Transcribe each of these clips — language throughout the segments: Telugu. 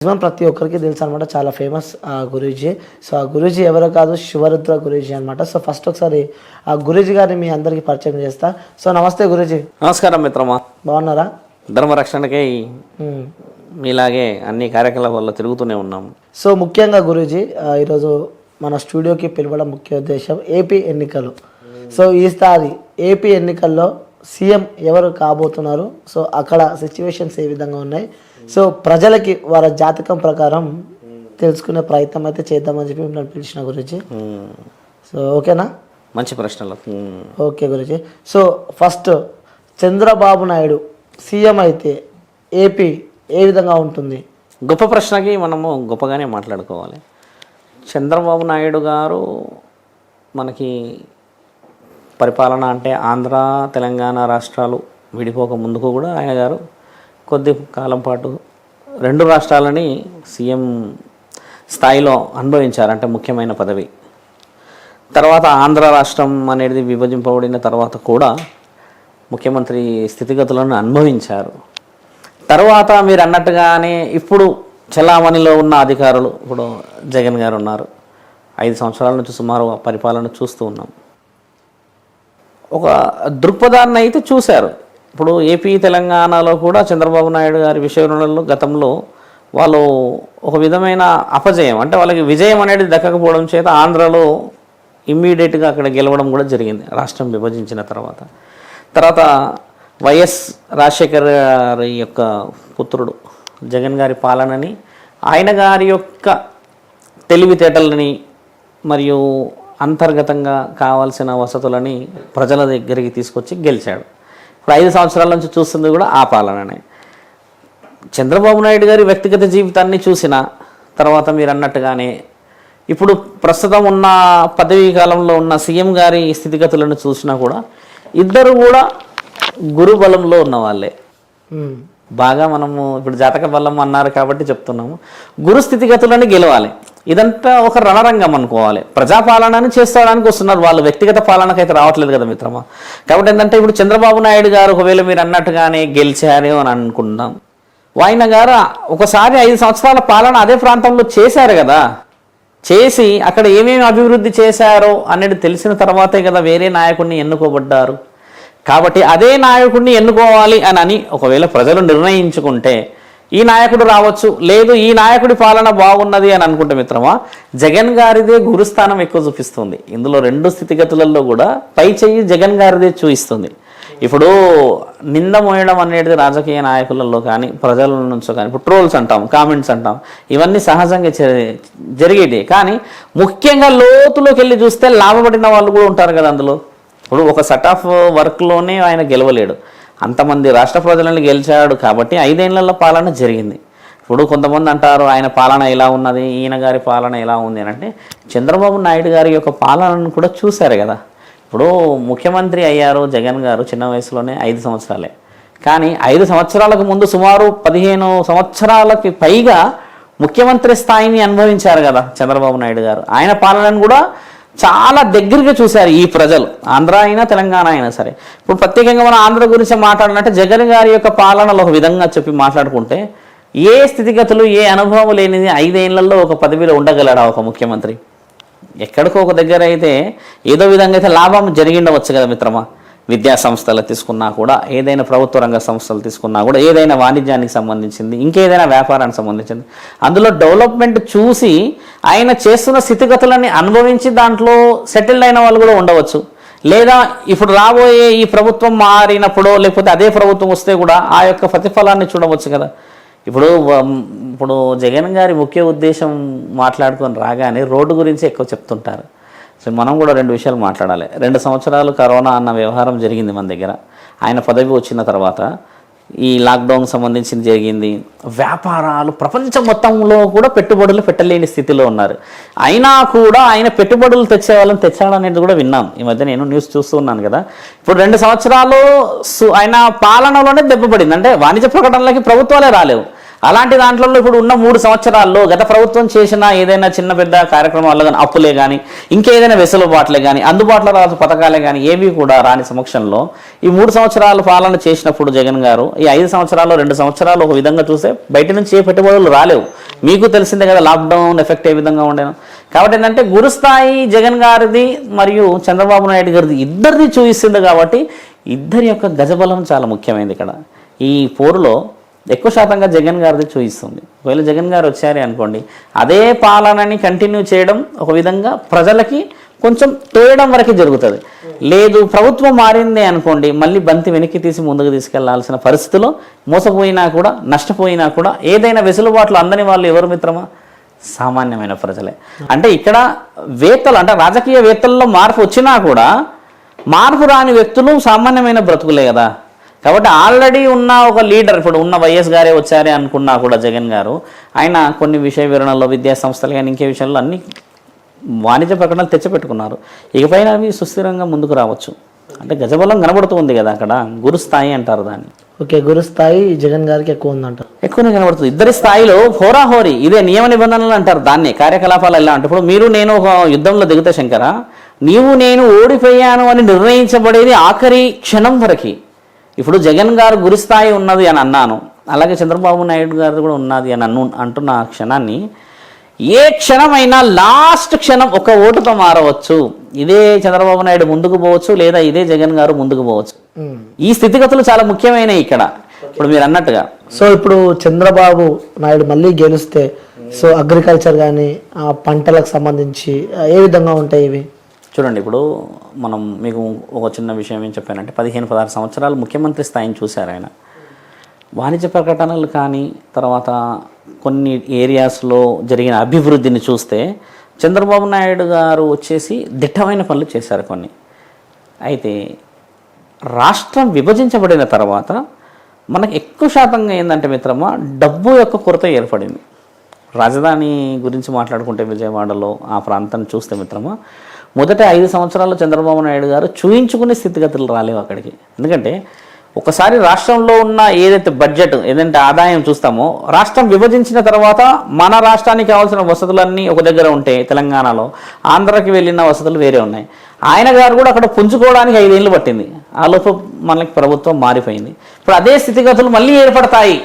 మాక్సిమం ప్రతి ఒక్కరికి తెలుసు అనమాట. చాలా ఫేమస్ గురూజీ. సో ఆ గురూజీ ఎవరో కాదు, శివరుద్ర గురూజీ అనమాట. సో ఫస్ట్ ఒకసారి ఆ గురూజీ గారిని మీ అందరికి పరిచయం చేస్తా. సో నమస్తే గురూజీ. నమస్కారం మిత్రమా, బాగున్నారా? ధర్మరక్షణకై మీలాగే అన్ని కార్యకలాపాల్లో తిరుగుతూనే ఉన్నాము. సో ముఖ్యంగా గురూజీ, ఈరోజు మన స్టూడియోకి పిలవడం ముఖ్య ఉద్దేశం ఏపీ ఎన్నికలు. సో ఈసారి ఏపీ ఎన్నికల్లో సీఎం ఎవరు కాబోతున్నారు, సో అక్కడ సిచ్యువేషన్స్ ఏ విధంగా ఉన్నాయి, సో ప్రజలకి వాళ్ళ జాతకం ప్రకారం తెలుసుకునే ప్రయత్నం అయితే చేద్దామని చెప్పి మిమ్మల్ని పిలిచిన గురించి. సో ఓకేనా? మంచి ప్రశ్నలు. ఓకే గురించి. So first Chandrababu Naidu CM అయితే ఏపీ ఏ విధంగా ఉంటుంది? గొప్ప ప్రశ్నకి మనము గొప్పగానే మాట్లాడుకోవాలి. చంద్రబాబు నాయుడు గారు మనకి పరిపాలన అంటే ఆంధ్ర తెలంగాణ రాష్ట్రాలు విడిపోక ముందుకు కూడా ఆయన గారు కొద్ది కాలం పాటు రెండు రాష్ట్రాలని సీఎం స్థాయిలో అనుభవించారు, అంటే ముఖ్యమైన పదవి. తర్వాత ఆంధ్ర రాష్ట్రం అనేది విభజింపబడిన తర్వాత కూడా ముఖ్యమంత్రి స్థితిగతులను అనుభవించారు. తర్వాత మీరు అన్నట్టుగానే ఇప్పుడు చలామణిలో ఉన్న అధికారులు, ఇప్పుడు జగన్ గారు ఉన్నారు, 5 సంవత్సరాల నుంచి సుమారు పరిపాలన చూస్తూ ఉన్నాం. ఒక దృక్పథాన్ని అయితే చూశారు. ఇప్పుడు ఏపీ తెలంగాణలో కూడా చంద్రబాబు నాయుడు గారి విషయంలో గతంలో వాళ్ళు ఒక విధమైన అపజయం, అంటే వాళ్ళకి విజయం అనేది దక్కకపోవడం చేత ఆంధ్రలో ఇమ్మీడియట్గా అక్కడ గెలవడం కూడా జరిగింది రాష్ట్రం విభజించిన తర్వాత. తర్వాత వైఎస్ రాజశేఖర్ గారి యొక్క పుత్రుడు జగన్ గారి పాలనని, ఆయన గారి యొక్క తెలివితేటలని మరియు అంతర్గతంగా కావాల్సిన వసతులని ప్రజల దగ్గరికి తీసుకొచ్చి గెలిచాడు. ఇప్పుడు 5 సంవత్సరాల నుంచి చూస్తుంది కూడా ఆ పాలననే. చంద్రబాబు నాయుడు గారి వ్యక్తిగత జీవితాన్ని చూసిన తర్వాత మీరు అన్నట్టుగానే ఇప్పుడు ప్రస్తుతం ఉన్న పదవీ కాలంలో ఉన్న సీఎం గారి స్థితిగతులను చూసినా కూడా ఇద్దరు కూడా గురు బలంలో ఉన్న వాళ్ళే. బాగా మనము ఇప్పుడు జాతక బలం అన్నారు కాబట్టి చెప్తున్నాము, గురు స్థితిగతులను గెలవాలి. ఇదంతా ఒక రణరంగం అనుకోవాలి. ప్రజాపాలనని చేసుకోవడానికి వస్తున్నారు వాళ్ళు, వ్యక్తిగత పాలనకైతే రావట్లేదు కదా మిత్రమా. కాబట్టి ఏంటంటే ఇప్పుడు చంద్రబాబు నాయుడు గారు ఒకవేళ మీరు అన్నట్టుగానే గెలిచారు అని అనుకుందాం, ఆయన గారు ఒకసారి 5 సంవత్సరాల పాలన అదే ప్రాంతంలో చేశారు కదా, చేసి అక్కడ ఏమేమి అభివృద్ధి చేశారో అనేది తెలిసిన తర్వాతే కదా వేరే నాయకుడిని ఎన్నుకోబడ్డారు. కాబట్టి అదే నాయకుడిని ఎన్నుకోవాలి అని ఒకవేళ ప్రజలు నిర్ణయించుకుంటే ఈ నాయకుడు రావచ్చు, లేదు ఈ నాయకుడి పాలన బాగున్నది అని అనుకుంటే మిత్రమా, జగన్ గారిదే గురుస్థానం ఎక్కువ చూపిస్తుంది. ఇందులో 2 స్థితిగతులలో కూడా పై చెయ్యి జగన్ గారిదే చూపిస్తుంది. ఇప్పుడు నింద మోయడం అనేది రాజకీయ నాయకులలో కానీ ప్రజల నుంచో కానీ, ఇప్పుడు ట్రోల్స్ అంటాం, కామెంట్స్ అంటాం, ఇవన్నీ సహజంగా జరిగేటి. కానీ ముఖ్యంగా లోతులోకి వెళ్ళి చూస్తే లాభపడిన వాళ్ళు కూడా ఉంటారు కదా అందులో. ఇప్పుడు ఒక సెట్ ఆఫ్ వర్క్లోనే ఆయన గెలవలేడు, అంతమంది రాష్ట్ర ప్రజలను గెలిచాడు కాబట్టి 5 ఏళ్ల పాలన జరిగింది. ఇప్పుడు కొంతమంది అంటారు ఆయన పాలన ఎలా ఉన్నది, ఈయన గారి పాలన ఎలా ఉంది అని. అంటే చంద్రబాబు నాయుడు గారి యొక్క పాలనను కూడా చూశారు కదా. ఇప్పుడు ముఖ్యమంత్రి అయ్యారు జగన్ గారు చిన్న వయసులోనే, 5 సంవత్సరాలే. కానీ 5 సంవత్సరాలకు ముందు సుమారు 15 సంవత్సరాలకి పైగా ముఖ్యమంత్రి స్థాయిని అనుభవించారు కదా చంద్రబాబు నాయుడు గారు. ఆయన పాలనను కూడా చాలా దగ్గరగా చూశారు ఈ ప్రజలు, ఆంధ్ర అయినా తెలంగాణ అయినా సరే. ఇప్పుడు ప్రత్యేకంగా మనం ఆంధ్ర గురించి మాట్లాడాలంటే జగన్ గారి యొక్క పాలనలో ఒక విధంగా చెప్పి మాట్లాడుకుంటే, ఏ స్థితిగతులు ఏ అనుభవం లేనిది 5 ఏళ్లలో ఒక పదవిలో ఉండగలడా ఒక ముఖ్యమంత్రి? ఎక్కడికో ఒక దగ్గర అయితే ఏదో విధంగా అయితే లాభం జరిగిండవచ్చు కదా మిత్రమా. విద్యా సంస్థలు తీసుకున్నా కూడా, ఏదైనా ప్రభుత్వ రంగ సంస్థలు తీసుకున్నా కూడా, ఏదైనా వాణిజ్యానికి సంబంధించింది, ఇంకేదైనా వ్యాపారానికి సంబంధించింది, అందులో డెవలప్మెంట్ చూసి ఆయన చేస్తున్న స్థితిగతులని అనుభవించి దాంట్లో సెటిల్డ్ అయిన వాళ్ళు కూడా ఉండవచ్చు. లేదా ఇప్పుడు రాబోయే ఈ ప్రభుత్వం మారినప్పుడో లేకపోతే అదే ప్రభుత్వం వస్తే కూడా ఆ యొక్క ప్రతిఫలాన్ని చూడవచ్చు కదా. ఇప్పుడు జగన్ గారి ముఖ్య ఉద్దేశం మాట్లాడుకొని రాగానే రోడ్డు గురించి ఎక్కువ చెప్తుంటారు. సో మనం కూడా 2 విషయాలు మాట్లాడాలి. 2 సంవత్సరాలు కరోనా అన్న వ్యవహారం జరిగింది మన దగ్గర. ఆయన పదవి వచ్చిన తర్వాత ఈ లాక్డౌన్ సంబంధించింది జరిగింది. వ్యాపారాలు ప్రపంచం మొత్తంలో కూడా పెట్టుబడులు పెట్టలేని స్థితిలో ఉన్నారు. అయినా కూడా ఆయన పెట్టుబడులు తెచ్చే వాళ్ళని తెచ్చాడనేది కూడా విన్నాం. ఈ మధ్య నేను న్యూస్ చూస్తూ ఉన్నాను కదా. ఇప్పుడు 2 సంవత్సరాలు ఆయన పాలనలోనే దెబ్బపడింది. అంటే వాణిజ్య ప్రకటనలకి ప్రభుత్వాలే రాలేవు. అలాంటి దాంట్లో ఇప్పుడు ఉన్న 3 సంవత్సరాల్లో గత ప్రభుత్వం చేసిన ఏదైనా చిన్న పెద్ద కార్యక్రమాల్లో కానీ, అప్పులే కానీ, ఇంకేదైనా వెసులుబాట్లే కానీ, అందుబాటులో రాదు పథకాలే కానీ ఏవి కూడా రాని సమక్షంలో ఈ 3 సంవత్సరాలు పాలన చేసినప్పుడు జగన్ గారు ఈ 5 సంవత్సరాలు 2 సంవత్సరాలు ఒక విధంగా చూస్తే బయట నుంచి ఏ పెట్టుబడులు రాలేవు. మీకు తెలిసిందే కదా లాక్డౌన్ ఎఫెక్ట్ ఏ విధంగా ఉండేను. కాబట్టి ఏంటంటే గురుస్థాయి జగన్ గారిది మరియు చంద్రబాబు నాయుడు గారిది ఇద్దరిది చూపిస్తుంది. కాబట్టి ఇద్దరి యొక్క గజబలం చాలా ముఖ్యమైనది ఇక్కడ. ఈ పోరులో ఎక్కువ శాతంగా జగన్ గారిది చూపిస్తుంది. ఒకవేళ జగన్ గారు వచ్చారే అనుకోండి, అదే పాలనని కంటిన్యూ చేయడం ఒక విధంగా ప్రజలకి కొంచెం తోయడం వరకు జరుగుతుంది. లేదు ప్రభుత్వం మారింది అనుకోండి, మళ్ళీ బంతి వెనక్కి తీసి ముందుకు తీసుకెళ్లాల్సిన పరిస్థితిలో మోసపోయినా కూడా నష్టపోయినా కూడా ఏదైనా వెసులుబాట్లు అందని వాళ్ళు ఎవరు మిత్రమా? సామాన్యమైన ప్రజలే. అంటే ఇక్కడ వేత్తలు అంటే రాజకీయ వేత్తల్లో మార్పు వచ్చినా కూడా మార్పు రాని వ్యక్తులు సామాన్యమైన బ్రతుకులే కదా. కాబట్టి ఆల్రెడీ ఉన్న ఒక లీడర్, ఇప్పుడు ఉన్న వైఎస్ గారే వచ్చారే అనుకున్నా కూడా జగన్ గారు, ఆయన కొన్ని విషయ వివరణలో విద్యా సంస్థలు కానీ ఇంకే విషయాల్లో అన్ని వాణిజ్య ప్రకటనలు తెచ్చిపెట్టుకున్నారు. ఇకపైన అవి సుస్థిరంగా ముందుకు రావచ్చు. అంటే గజబలం కనబడుతుంది కదా అక్కడ. గురుస్థాయి అంటారు దాన్ని. ఓకే, గురుస్థాయి జగన్ గారికి ఎక్కువ ఉందంటారు. ఎక్కువనే కనబడుతుంది. ఇద్దరి స్థాయిలో హోరాహోరీ, ఇదే నియమ నిబంధనలు అంటారు దాన్ని. కార్యకలాపాలు ఎలా అంటే ఇప్పుడు మీరు నేను ఒక యుద్ధంలో దిగుతా శంకర, నీవు నేను ఓడిపోయాను అని నిర్ణయించబడేది ఆఖరి క్షణం వరకు. ఇప్పుడు జగన్ గారు గురుస్థాయి ఉన్నది అని అన్నాను, అలాగే చంద్రబాబు నాయుడు గారు కూడా ఉన్నది అని అంటున్న ఆ క్షణాన్ని ఏ క్షణమైనా లాస్ట్ క్షణం ఒక ఓటుతో మారవచ్చు. ఇదే చంద్రబాబు నాయుడు ముందుకు పోవచ్చు, లేదా ఇదే జగన్ గారు ముందుకు పోవచ్చు. ఈ స్థితిగతులు చాలా ముఖ్యమైనవి ఇక్కడ. ఇప్పుడు మీరు అన్నట్టుగా సో ఇప్పుడు చంద్రబాబు నాయుడు మళ్ళీ గెలిస్తే సో అగ్రికల్చర్ కానీ పంటలకు సంబంధించి ఏ విధంగా ఉంటాయి ఇవి? చూడండి, ఇప్పుడు మనం మీకు ఒక చిన్న విషయం ఏం చెప్పానంటే 15-16 సంవత్సరాలు ముఖ్యమంత్రి స్థాయిని చూశారు ఆయన. వాణిజ్య ప్రకటనలు కానీ తర్వాత కొన్ని ఏరియాస్లో జరిగిన అభివృద్ధిని చూస్తే చంద్రబాబు నాయుడు గారు వచ్చేసి దిట్టమైన పనులు చేశారు కొన్ని. అయితే రాష్ట్రం విభజించబడిన తర్వాత మనకు ఎక్కువ శాతంగా ఏంటంటే మిత్రమా, డబ్బు యొక్క కొరత ఏర్పడింది. రాజధాని గురించి మాట్లాడుకుంటే విజయవాడలో ఆ ప్రాంతాన్ని చూస్తే మిత్రమా, మొదటి 5 సంవత్సరాల్లో చంద్రబాబు నాయుడు గారు చూయించుకునే స్థితిగతులు రాలేవు అక్కడికి. ఎందుకంటే ఒకసారి రాష్ట్రంలో ఉన్న ఏదైతే బడ్జెట్ ఏదంటే ఆదాయం చూస్తామో, రాష్ట్రం విభజించిన తర్వాత మన రాష్ట్రానికి కావాల్సిన వసతులన్నీ ఒక దగ్గర ఉంటే తెలంగాణలో, ఆంధ్రాకి వెళ్ళిన వసతులు వేరే ఉన్నాయి. ఆయన గారు కూడా అక్కడ పుంజుకోవడానికి 5 ఏళ్ళు పట్టింది. ఆ లోపు మనకి ప్రభుత్వం మారిపోయింది. ఇప్పుడు అదే స్థితిగతులు మళ్ళీ ఏర్పడతాయి.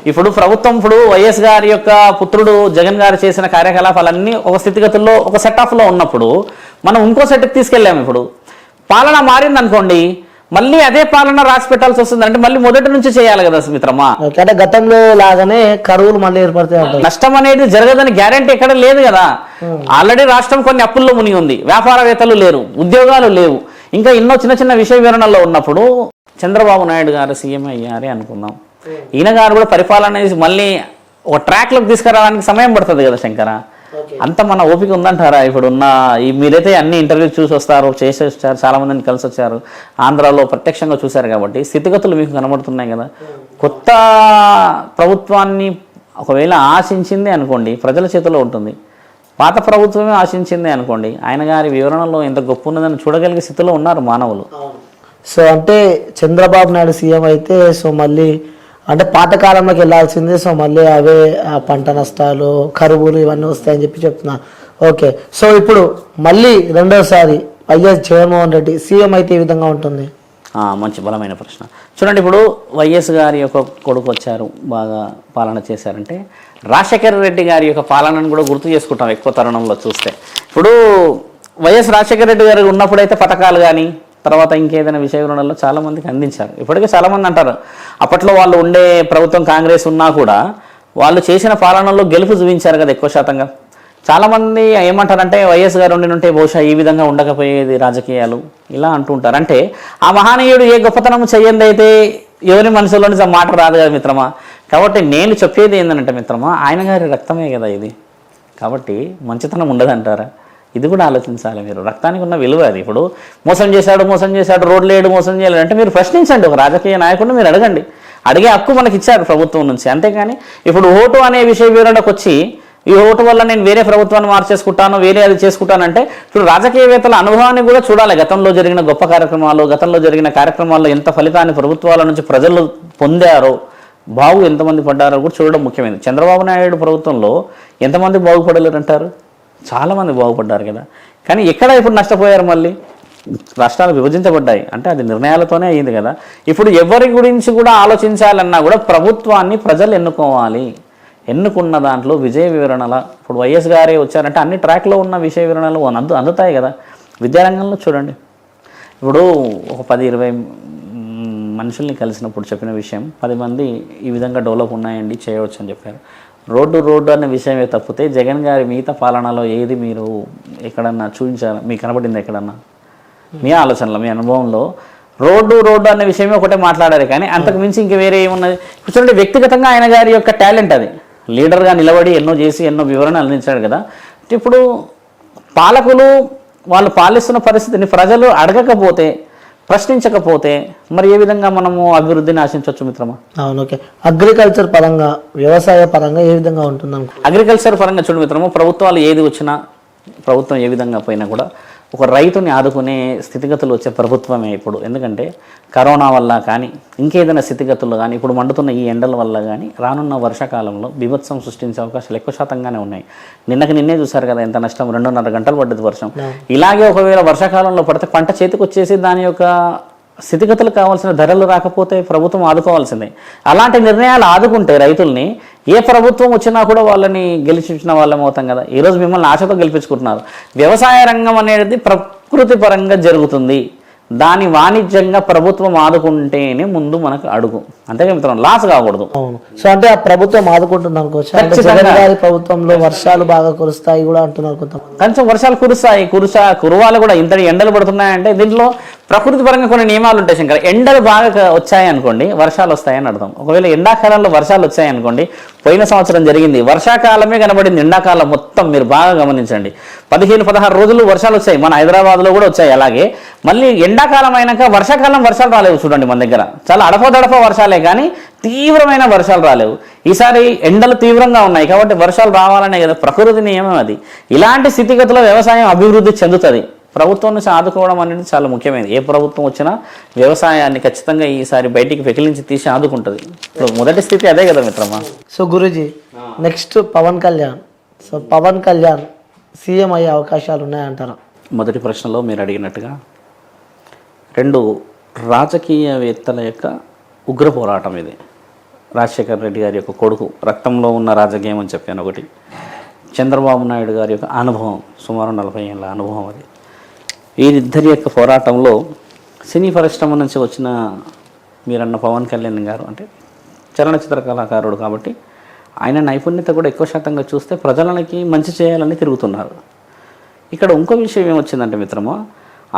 ఇప్పుడు ప్రభుత్వం ఇప్పుడు వైఎస్ గారి యొక్క పుత్రుడు జగన్ గారు చేసిన కార్యకలాపాలన్నీ ఒక స్థితిగతుల్లో ఒక సెటప్లో ఉన్నప్పుడు మనం ఇంకో సెట్కి తీసుకెళ్ళాము. ఇప్పుడు పాలన మారింది అనుకోండి, మళ్ళీ అదే పాలన రాసి పెట్టాల్సి వస్తుంది. అంటే మళ్ళీ మొదటి నుంచి చేయాలి కదా మిత్రమా. అంటే గతంలో లాగానే కరువులు మళ్ళీ ఏర్పడతాయి. నష్టం అనేది జరగదని గ్యారంటీ ఎక్కడ లేదు కదా. ఆల్రెడీ రాష్ట్రం కొన్ని అప్పుల్లో మునిగి ఉంది, వ్యాపారవేత్తలు లేరు, ఉద్యోగాలు లేవు, ఇంకా ఎన్నో చిన్న చిన్న విషయ వివరణలో ఉన్నప్పుడు చంద్రబాబు నాయుడు గారు సీఎం అయ్యారే అనుకుందాం. ఈయన గారు కూడా పరిపాలన అనేది మళ్ళీ ఒక ట్రాక్లోకి తీసుకురావడానికి సమయం పడుతుంది కదా శంకర. అంత మన ఓపిక ఉందంటారా? ఇప్పుడు ఉన్న మీరైతే అన్ని ఇంటర్వ్యూ చూసి వస్తారు, చేసి వచ్చారు, చాలా మందిని కలిసి వచ్చారు, ఆంధ్రాలో ప్రత్యక్షంగా చూశారు కాబట్టి స్థితిగతులు మీకు కనబడుతున్నాయి కదా. కొత్త ప్రభుత్వాన్ని ఒకవేళ ఆశించింది అనుకోండి, ప్రజల చేతిలో ఉంటుంది. పాత ప్రభుత్వమే ఆశించింది అనుకోండి, ఆయన గారి వివరణలో ఎంత గొప్ప ఉన్నదని చూడగలిగే స్థితిలో ఉన్నారు మానవులు. సో అంటే చంద్రబాబు నాయుడు సీఎం అయితే సో మళ్ళీ అంటే పాతకాలంలోకి వెళ్ళాల్సిందే. సో మళ్ళీ అవే పంట నష్టాలు, కరువులు ఇవన్నీ వస్తాయని చెప్తున్నా. ఓకే, సో ఇప్పుడు మళ్ళీ రెండోసారి వైఎస్ జగన్మోహన్ రెడ్డి సీఎం అయితే ఈ విధంగా ఉంటుంది. మంచి బలమైన ప్రశ్న. చూడండి, ఇప్పుడు వైఎస్ గారి యొక్క కొడుకు వచ్చారు, బాగా పాలన చేశారంటే రాజశేఖర రెడ్డి గారి యొక్క పాలనను కూడా గుర్తు చేసుకుంటాం ఎక్కువ తరుణంలో చూస్తే. ఇప్పుడు వైఎస్ రాజశేఖర రెడ్డి గారు ఉన్నప్పుడైతే పథకాలు కానీ తర్వాత ఇంకేదైనా విషయ వివరణలో చాలామందికి అందించారు. ఇప్పటికే చాలామంది అంటారు అప్పట్లో వాళ్ళు ఉండే ప్రభుత్వం కాంగ్రెస్ ఉన్నా కూడా వాళ్ళు చేసిన పాలనలో గెలుపు చూపించారు కదా ఎక్కువ శాతంగా. చాలామంది ఏమంటారంటే వైఎస్ గారు ఉంటే బహుశా ఈ విధంగా ఉండకపోయేది రాజకీయాలు ఇలా అంటుంటారు. అంటే ఆ మహనీయుడు ఏ గొప్పతనం చెయ్యంది అయితే ఎవరి మనసులో నుంచి ఆ మాట రాదు కదా మిత్రమా. కాబట్టి నేను చెప్పేది ఏంటంటే మిత్రమా, ఆయన గారి రక్తమే కదా ఇది. కాబట్టి మంచితనం ఉండదంటారా? ఇది కూడా ఆలోచించాలి మీరు. రక్తానికి ఉన్న విలువ అది. ఇప్పుడు మోసం చేశాడు, రోడ్లు వేయడు, మోసం చేయాలి అంటే మీరు ప్రశ్నించండి. ఒక రాజకీయ నాయకుడిని మీరు అడగండి. అడిగే హక్కు మనకి ఇచ్చారు ప్రభుత్వం నుంచి. అంతేకాని ఇప్పుడు ఓటు అనే విషయ వివరణకు వచ్చి ఈ ఓటు వల్ల నేను వేరే ప్రభుత్వాన్ని మార్చేసుకుంటాను, వేరే అది చేసుకుంటానంటే ఇప్పుడు రాజకీయవేత్తల అనుభవాన్ని కూడా చూడాలి. గతంలో జరిగిన గొప్ప కార్యక్రమాలు, గతంలో జరిగిన కార్యక్రమాల్లో ఎంత ఫలితాన్ని ప్రభుత్వాల నుంచి ప్రజలు పొందారో, ఎంతమంది పడ్డారో కూడా చూడడం ముఖ్యమైనది. చంద్రబాబు నాయుడు ప్రభుత్వంలో ఎంతమంది బాగుపడలేరు అంటారు? చాలామంది బాగుపడ్డారు కదా. కానీ ఎక్కడ ఇప్పుడు నష్టపోయారు? మళ్ళీ రాష్ట్రాలు విభజించబడ్డాయి అంటే అది నిర్ణయాలతోనే అయ్యింది కదా. ఇప్పుడు ఎవరి గురించి కూడా ఆలోచించాలన్నా కూడా ప్రభుత్వాన్ని ప్రజలు ఎన్నుకోవాలి. ఎన్నుకున్న దాంట్లో విజయ వివరణల ఇప్పుడు వైఎస్ గారే వచ్చారంటే అన్ని ట్రాక్లో ఉన్న విషయ వివరణలు అందుతాయి కదా. విద్యారంగంలో చూడండి, ఇప్పుడు ఒక 10-20 మనుషుల్ని కలిసినప్పుడు చెప్పిన విషయం 10 మంది ఈ విధంగా డెవలప్ ఉన్నాయండి, చేయవచ్చు అని చెప్పారు. రోడ్డు అనే విషయమే తప్పితే జగన్ గారి మిగతా పాలనలో ఏది మీరు ఎక్కడన్నా చూపించారు, మీకు కనబడింది ఎక్కడన్నా? మీ ఆలోచనలో, మీ అనుభవంలో రోడ్డు అనే విషయమే ఒకటే మాట్లాడారు, కానీ అంతకు మించి ఇంక వేరే ఏమున్నది? ఇప్పుడు చూడండి, వ్యక్తిగతంగా ఆయన గారి యొక్క టాలెంట్ అది. లీడర్గా నిలబడి ఎన్నో చేసి ఎన్నో వివరణ అందించాడు కదా. ఇప్పుడు పాలకులు వాళ్ళు పాలిస్తున్న పరిస్థితిని ప్రజలు అడగకపోతే, ప్రశ్నించకపోతే మరి ఏ విధంగా మనము అభివృద్ధిని ఆశించవచ్చు మిత్రమా? అవును, ఓకే. అగ్రికల్చర్ పరంగా, వ్యవసాయ పరంగా ఏ విధంగా ఉంటుంది అనుకో? అగ్రికల్చర్ పరంగా చూడు మిత్రమా, ప్రభుత్వాలు ఏది వచ్చినా, ప్రభుత్వం ఏ విధంగా పోయినా కూడా ఒక రైతుని ఆదుకునే స్థితిగతులు వచ్చే ప్రభుత్వమే ఇప్పుడు. ఎందుకంటే కరోనా వల్ల కానీ ఇంకేదైనా స్థితిగతులు కానీ, ఇప్పుడు మండుతున్న ఈ ఎండల వల్ల కానీ రానున్న వర్షాకాలంలో బీభత్సం సృష్టించే అవకాశాలు ఎక్కువ శాతంగానే ఉన్నాయి. నిన్నే చూశారు కదా ఎంత నష్టం, 2.5 గంటలు పడ్డది వర్షం. ఇలాగే ఒకవేళ వర్షాకాలంలో పడితే పంట చేతికి వచ్చేసి దాని యొక్క స్థితిగతులు కావాల్సిన ధరలు రాకపోతే ప్రభుత్వం ఆదుకోవాల్సిందే. అలాంటి నిర్ణయాలు ఆదుకుంటే రైతుల్ని ఏ ప్రభుత్వం వచ్చినా కూడా వాళ్ళని గెలిపించిన వాళ్ళం అవుతాం కదా. ఈరోజు మిమ్మల్ని ఆశతో గెలిపించుకుంటున్నారు. వ్యవసాయ రంగం అనేది ప్రకృతి పరంగా జరుగుతుంది, దాని వాణిజ్యంగా ప్రభుత్వం ఆదుకుంటేనే ముందు మనకు అడుగు. అంతేగా మిత్రం, లాస్ కాకూడదు. అవును. సో అంటే ఆ ప్రభుత్వం ఆదుకుంటుంది అనుకోవచ్చు. జగన్ గారి ప్రభుత్వంలో వర్షాలు బాగా కురుస్తాయి కూడా అంటున్నారు కొంతమంది. కొంచెం వర్షాలు కురవాలి కూడా. ఇంతటి ఎండలు పడుతున్నాయంటే దీంట్లో ప్రకృతి పరంగా కొన్ని నియమాలు ఉంటాయి శంకర్. ఎండలు బాగా వచ్చాయి అనుకోండి, వర్షాలు వస్తాయని అర్థం. ఒకవేళ ఎండాకాలంలో వర్షాలు వచ్చాయనుకోండి, పోయిన సంవత్సరం జరిగింది, వర్షాకాలమే కనబడింది ఎండాకాలం మొత్తం. మీరు బాగా గమనించండి, 15-16 రోజులు వర్షాలు వచ్చాయి. మన హైదరాబాద్లో కూడా వచ్చాయి. అలాగే మళ్ళీ ఎండాకాలం అయినాక వర్షాకాలం వర్షాలు రాలేవు. చూడండి మన దగ్గర చాలా అడపదడప వర్షాలే కానీ తీవ్రమైన వర్షాలు రాలేవు. ఈసారి ఎండలు తీవ్రంగా ఉన్నాయి కాబట్టి వర్షాలు రావాలనే కదా ప్రకృతి నియమం అది. ఇలాంటి స్థితిగతుల్లో వ్యవసాయం అభివృద్ధి చెందుతుంది. ప్రభుత్వం నుంచి ఆదుకోవడం అనేది చాలా ముఖ్యమైనది. ఏ ప్రభుత్వం వచ్చినా వ్యవసాయాన్ని ఖచ్చితంగా ఈసారి బయటికి పెకిలించి తీసి ఆదుకుంటుంది. ఇప్పుడు మొదటి స్థితి అదే కదా మిత్రమా. సో గురూజీ, next Pawan Kalyan. So Pawan Kalyan CM అయ్యే అవకాశాలు ఉన్నాయంటారా? మొదటి ప్రశ్నలో మీరు అడిగినట్టుగా 2 రాజకీయవేత్తల యొక్క ఉగ్ర పోరాటం ఇది. రాజశేఖర్ రెడ్డి గారి యొక్క కొడుకు, రక్తంలో ఉన్న రాజకీయం అని చెప్పాను. ఒకటి చంద్రబాబు నాయుడు గారి యొక్క అనుభవం, సుమారు 40 ఏళ్ళ అనుభవం అది. వీరిద్దరి యొక్క పోరాటంలో సినీ పరిశ్రమ నుంచి వచ్చిన మీరన్న పవన్ కళ్యాణ్ గారు అంటే చలనచిత్ర కళాకారుడు కాబట్టి ఆయన నైపుణ్యత కూడా ఎక్కువ శాతంగా చూస్తే ప్రజలకి మంచి చేయాలని తిరుగుతున్నారు. ఇక్కడ ఇంకో విషయం ఏమొచ్చిందంటే మిత్రమా,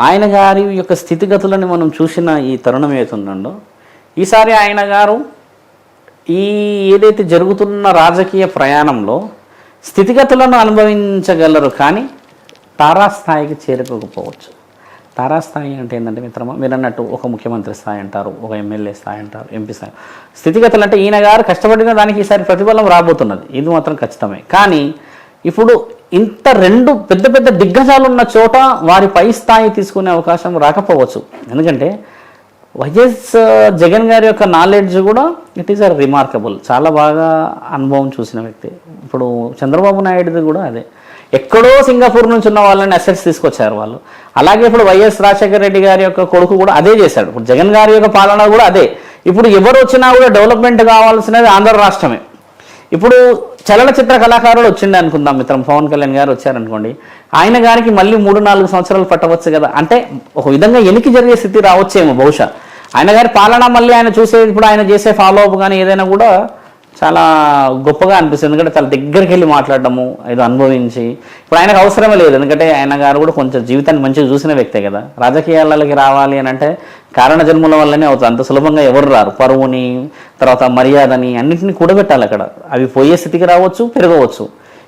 ఆయన గారి యొక్క స్థితిగతులను మనం చూసిన ఈ తరుణం ఏతుందో, ఈసారి ఆయన గారు ఏదైతే జరుగుతున్న రాజకీయ ప్రయాణంలో స్థితిగతులను అనుభవించగలరు కానీ తారాస్థాయికి చేరుకోకపోవచ్చు. తారాస్థాయి అంటే ఏంటంటే మిత్రమా, మీరు అన్నట్టు ఒక ముఖ్యమంత్రి స్థాయి అంటారు, ఒక ఎమ్మెల్యే స్థాయి అంటారు, ఎంపీ స్థాయి. స్థితిగతులు అంటే ఈయన గారు కష్టపడిన దానికి ఈసారి ప్రతిఫలం రాబోతున్నది, ఇది మాత్రం ఖచ్చితమే. కానీ ఇప్పుడు ఇంత 2 పెద్ద దిగ్గజాలు ఉన్న చోట వారి పై స్థాయి తీసుకునే అవకాశం రాకపోవచ్చు. ఎందుకంటే వైఎస్ జగన్ గారి యొక్క నాలెడ్జ్ కూడా ఇట్ ఈస్ రిమార్కబుల్, చాలా బాగా అనుభవం చూసిన వ్యక్తి. ఇప్పుడు చంద్రబాబు నాయుడుది కూడా అదే. ఎక్కడో సింగపూర్ నుంచి ఉన్న వాళ్ళని అసెట్స్ తీసుకొచ్చారు వాళ్ళు. అలాగే ఇప్పుడు వైఎస్ రాజశేఖర రెడ్డి గారి యొక్క కొడుకు కూడా అదే చేశాడు. ఇప్పుడు జగన్ గారి యొక్క పాలన కూడా అదే. ఇప్పుడు ఎవరు వచ్చినా కూడా డెవలప్మెంట్ కావాల్సినది ఆంధ్ర రాష్ట్రమే. ఇప్పుడు చలనచిత్ర కళాకారుడు వచ్చిండే అనుకుందాం మిత్రం, పవన్ కళ్యాణ్ గారు వచ్చారనుకోండి, ఆయన గారికి మళ్ళీ 3-4 సంవత్సరాలు పట్టవచ్చు కదా. అంటే ఒక విధంగా ఎనికి జరిగే స్థితి రావచ్చేమో బహుశా. ఆయన గారి పాలన మళ్ళీ ఆయన చూసే, ఇప్పుడు ఆయన చేసే ఫాలో అప్ కానీ ఏదైనా కూడా చాలా గొప్పగా అనిపిస్తుంది. ఎందుకంటే చాలా దగ్గరికి వెళ్ళి మాట్లాడడము, ఏదో అనుభవించి. ఇప్పుడు ఆయనకు అవసరమే లేదు, ఎందుకంటే ఆయన గారు కూడా కొంచెం జీవితాన్ని మంచిగా చూసిన వ్యక్తే కదా. రాజకీయాలకి రావాలి అని అంటే కారణ జన్ముల వల్లనే అవుతుంది, అంత సులభంగా ఎవరు రారు. పరువుని, తర్వాత మర్యాదని అన్నింటినీ కూడబెట్టాలి అక్కడ. అవి పోయే స్థితికి రావచ్చు, పెరగవచ్చు.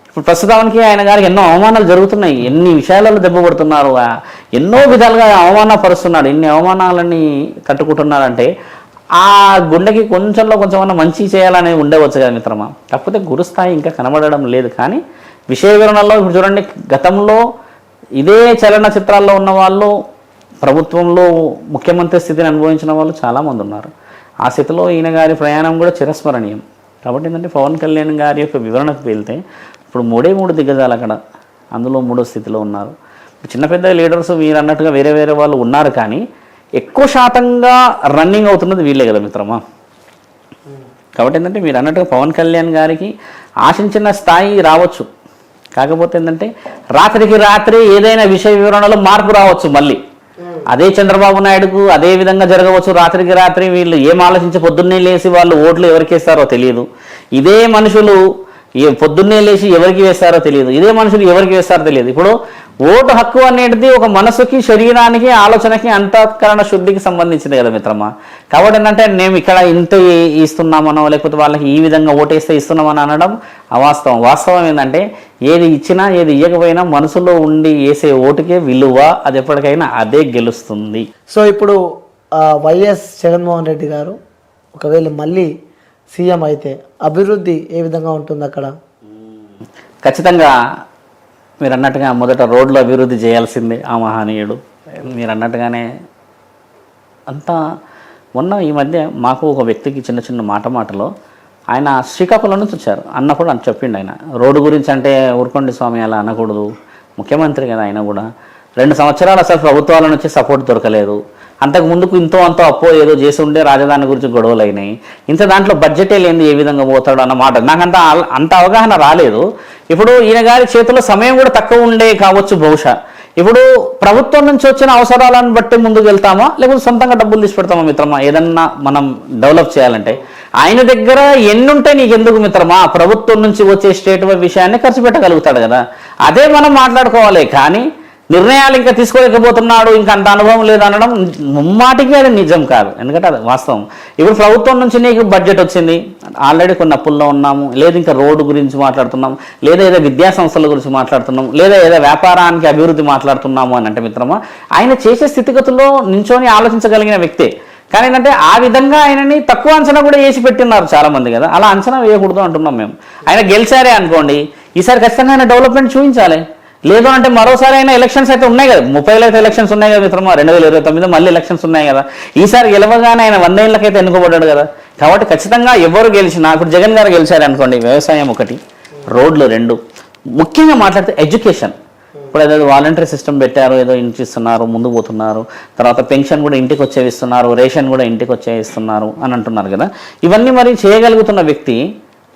ఇప్పుడు ప్రస్తుతానికి ఆయన గారికి ఎన్నో అవమానాలు జరుగుతున్నాయి, ఎన్ని విషయాలలో దెబ్బపడుతున్నారు, ఎన్నో విధాలుగా అవమానపరుస్తున్నాడు. ఎన్ని అవమానాలని తట్టుకుంటున్నారంటే ఆ గుండెకి కొంచెంలో కొంచెమన్నా మంచి చేయాలని ఉండవచ్చు కదా మిత్రమా. కాకపోతే గురుస్థాయి ఇంకా కనబడడం లేదు. కానీ విషయ వివరణలో ఇప్పుడు చూడండి, గతంలో ఇదే చలనచిత్రాల్లో ఉన్న వాళ్ళు ప్రభుత్వంలో ముఖ్యమంత్రి స్థితిని అనుభవించిన వాళ్ళు చాలామంది ఉన్నారు. ఆ స్థితిలో ఈయన గారి ప్రయాణం కూడా చిరస్మరణీయం. కాబట్టి ఏంటంటే పవన్ కళ్యాణ్ గారి యొక్క వివరణకు వెళ్తే ఇప్పుడు 3 దిగ్గజాలు అక్కడ, అందులో 3వ స్థితిలో ఉన్నారు. చిన్న పెద్ద లీడర్స్ మీరు అన్నట్టుగా వేరే వాళ్ళు ఉన్నారు, కానీ ఎక్కువ శాతంగా రన్నింగ్ అవుతున్నది వీళ్ళే కదా మిత్రమా. కాబట్టి ఏంటంటే మీరు అన్నట్టుగా పవన్ కళ్యాణ్ గారికి ఆశించిన స్థాయి రావచ్చు. కాకపోతే ఏంటంటే రాత్రికి రాత్రి ఏదైనా విషయ వివరణలో మార్పు రావచ్చు. మళ్ళీ అదే చంద్రబాబు నాయుడుకు అదే విధంగా జరగవచ్చు. రాత్రికి రాత్రి వీళ్ళు ఏం ఆలోచించి పొద్దున్నే లేచి వాళ్ళు ఓట్లు ఎవరికి వేస్తారో తెలియదు. ఇదే మనుషులు పొద్దున్నే లేచి ఎవరికి వేస్తారో తెలియదు. ఇదే మనుషులు ఎవరికి వేస్తారో తెలియదు. ఇప్పుడు ఓటు హక్కు అనేది ఒక మనసుకి, శరీరానికి, ఆలోచనకి, అంతఃకరణ శుద్ధికి సంబంధించింది కదా మిత్రమా. కాబట్టి ఏంటంటే మేము ఇక్కడ ఇంత ఇస్తున్నామనో లేకపోతే వాళ్ళకి ఈ విధంగా ఓటేస్తే ఇస్తున్నామని అనడం అవాస్తవం. వాస్తవం ఏంటంటే ఏది ఇచ్చినా ఏది ఇవ్వకపోయినా మనసులో ఉండి వేసే ఓటుకే విలువ, అది ఎప్పటికైనా అదే గెలుస్తుంది. సో ఇప్పుడు వైఎస్ జగన్మోహన్ రెడ్డి గారు ఒకవేళ మళ్ళీ సీఎం అయితే అభివృద్ధి ఏ విధంగా ఉంటుంది అక్కడ? ఖచ్చితంగా మీరు అన్నట్టుగా మొదట రోడ్లు అభివృద్ధి చేయాల్సిందే ఆ మహనీయుడు. మీరు అన్నట్టుగానే అంతా మొన్న ఈ మధ్య మాకు ఒక వ్యక్తికి చిన్న మాటలో ఆయన శ్రీకాకుళం నుంచి వచ్చారు అన్నప్పుడు అని చెప్పిండు. ఆయన రోడ్డు గురించి అంటే ఊరుకోండి స్వామి అలా అనకూడదు, ముఖ్యమంత్రి కదా ఆయన కూడా. 2 సంవత్సరాలు అసలు ప్రభుత్వాల నుంచి సపోర్ట్ దొరకలేదు. అంతకు ముందుకు ఇంతో అంతో అప్పో ఏదో చేసి ఉండే రాజధాని గురించి గొడవలు అయినాయి. ఇంత దాంట్లో బడ్జెటే లేనిది ఏ విధంగా పోతాడు అన్న మాట నాకంత అంత అవగాహన రాలేదు. ఇప్పుడు ఈయన గారి చేతిలో సమయం కూడా తక్కువ ఉండే కావచ్చు బహుశా. ఇప్పుడు ప్రభుత్వం నుంచి వచ్చిన అవసరాలను బట్టి ముందుకు వెళ్తామా లేకపోతే సొంతంగా డబ్బులు తీసి పెడతామా మిత్రమా? ఏదన్నా మనం డెవలప్ చేయాలంటే ఆయన దగ్గర ఎన్నుంటే నీకెందుకు మిత్రమా? ప్రభుత్వం నుంచి వచ్చే స్టేట్ విషయాన్ని ఖర్చు పెట్టగలుగుతాడు కదా. అదే మనం మాట్లాడుకోవాలి. కానీ నిర్ణయాలు ఇంకా తీసుకోలేకపోతున్నాడు, ఇంకా అంత అనుభవం లేదు అనడం ముమ్మాటికి అది నిజం కాదు. ఎందుకంటే అది వాస్తవం. ఇప్పుడు ప్రభుత్వం నుంచి నీకు బడ్జెట్ వచ్చింది, ఆల్రెడీ కొన్ని అప్పుల్లో ఉన్నాము, లేదా ఇంకా రోడ్డు గురించి మాట్లాడుతున్నాం, లేదా ఏదో విద్యా సంస్థల గురించి మాట్లాడుతున్నాం, లేదా ఏదో వ్యాపారానికి అభివృద్ధి మాట్లాడుతున్నాము అని అంటే మిత్రమా ఆయన చేసే స్థితిగతుల్లో నించొని ఆలోచించగలిగిన వ్యక్తే. కానీ ఏంటంటే ఆ విధంగా ఆయనని తక్కువ అంచనా కూడా వేసి పెట్టినారు చాలా మంది కదా. అలా అంచనా వేయకూడదు అంటున్నాం మేము. ఆయన గెలిచారే అనుకోండి, ఈసారి ఖచ్చితంగా ఆయన డెవలప్మెంట్ చూపించాలి. లేదు అంటే మరోసారి అయినా ఎలక్షన్స్ అయితే ఉన్నాయి కదా, 30 అయితే ఎలక్షన్స్ ఉన్నాయి కదా మిత్రమా. 2029 మళ్ళీ ఎలక్షన్స్ ఉన్నాయి కదా. ఈసారి గెలవగానే ఆయన 100 ఏళ్ళకైతే ఎన్నుకోబడ్డాడు కదా. కాబట్టి ఖచ్చితంగా ఎవరు గెలిచినా, ఇప్పుడు జగన్ గారు గెలిచారు అనుకోండి, వ్యవసాయం 1, రోడ్లు 2, ముఖ్యంగా మాట్లాడితే ఎడ్యుకేషన్. ఇప్పుడు ఏదో వాలంటరీ సిస్టమ్ పెట్టారు, ఏదో ఇంటి ఇస్తున్నారు, ముందుకు పోతున్నారు. తర్వాత పెన్షన్ కూడా ఇంటికి వచ్చే ఇస్తున్నారు, రేషన్ కూడా ఇంటికి వచ్చే ఇస్తున్నారు అని అంటున్నారు కదా. ఇవన్నీ మరి చేయగలుగుతున్న వ్యక్తి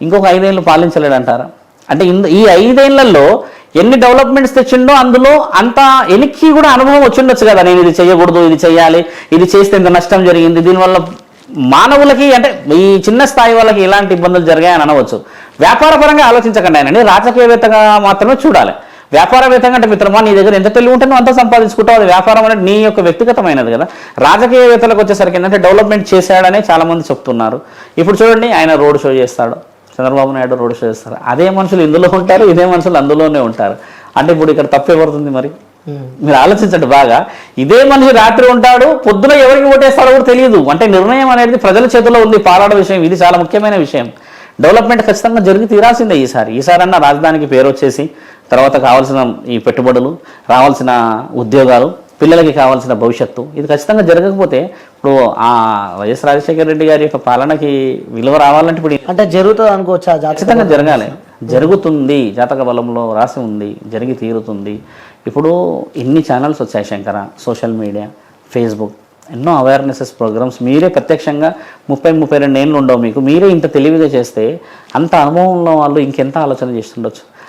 ఇంకొక 5 ఏళ్ళు పాలించలేడు అంటారా? అంటే ఈ 5 ఏళ్లలో ఎన్ని డెవలప్మెంట్స్ తెచ్చిండో అందులో అంత ఎనికి కూడా అనుభవం వచ్చిండొచ్చు కదా. నేను ఇది చేయకూడదు, ఇది చేయాలి, ఇది చేస్తే ఇంత నష్టం జరిగింది, దీనివల్ల మానవులకి అంటే ఈ చిన్న స్థాయి వాళ్ళకి ఎలాంటి ఇబ్బందులు జరిగాయని అనవచ్చు. వ్యాపార పరంగా ఆలోచించకండి ఆయనని, రాజకీయవేత్తగా మాత్రమే చూడాలి. వ్యాపారవేత్తగా అంటే మిత్రమా నీ దగ్గర ఎంత తెలివి ఉంటే నువ్వు అంత సంపాదించుకుంటావు. అది వ్యాపారం అనేది నీ యొక్క వ్యక్తిగతమైనది కదా. రాజకీయవేత్తలకు వచ్చేసరికి ఏంటంటే డెవలప్మెంట్ చేశాడనే చాలామంది చెప్తున్నారు. ఇప్పుడు చూడండి, ఆయన రోడ్ షో చేస్తాడు, చంద్రబాబు నాయుడు రోడ్ షో చేస్తారు. అదే మనుషులు ఇందులో ఉంటారు, ఇదే మనుషులు అందులోనే ఉంటారు. అంటే ఇప్పుడు ఇక్కడ తప్పు ఎవరుతుంది మరి? మీరు ఆలోచించండి బాగా. ఇదే మనిషి రాత్రి ఉంటాడు, పొద్దున ఎవరికి ఓటేస్తాడో కూడా తెలియదు. అంటే నిర్ణయం అనేది ప్రజల చేతిలో ఉంది, పాలాడ విషయం. ఇది చాలా ముఖ్యమైన విషయం. డెవలప్మెంట్ ఖచ్చితంగా జరిగి తీరాల్సిందే. ఈసారి అన్న రాజధానికి పేరు వచ్చేసి తర్వాత కావాల్సిన ఈ పెట్టుబడులు, రావాల్సిన ఉద్యోగాలు, పిల్లలకి కావాల్సిన భవిష్యత్తు, ఇది ఖచ్చితంగా జరగకపోతే ఇప్పుడు ఆ వైఎస్ రాజశేఖర రెడ్డి గారి యొక్క పాలనకి విలువ రావాలంటే ఇప్పుడు అంటే జరుగుతుంది అనుకోవచ్చా? ఖచ్చితంగా జరగాలి. జరుగుతుంది, జాతక బలంలో రాసి ఉంది, జరిగి తీరుతుంది. ఇప్పుడు ఇన్ని ఛానల్స్ వచ్చాయి శంకర, సోషల్ మీడియా, ఫేస్బుక్, ఎన్నో అవేర్నెసెస్ ప్రోగ్రామ్స్. మీరే ప్రత్యక్షంగా 30-32 ఏళ్ళు ఉండవు మీకు, మీరే ఇంత తెలివిగా చేస్తే అంత అనుభవం ఉన్న వాళ్ళు ఇంకెంత ఆలోచన చేస్తుండొచ్చు.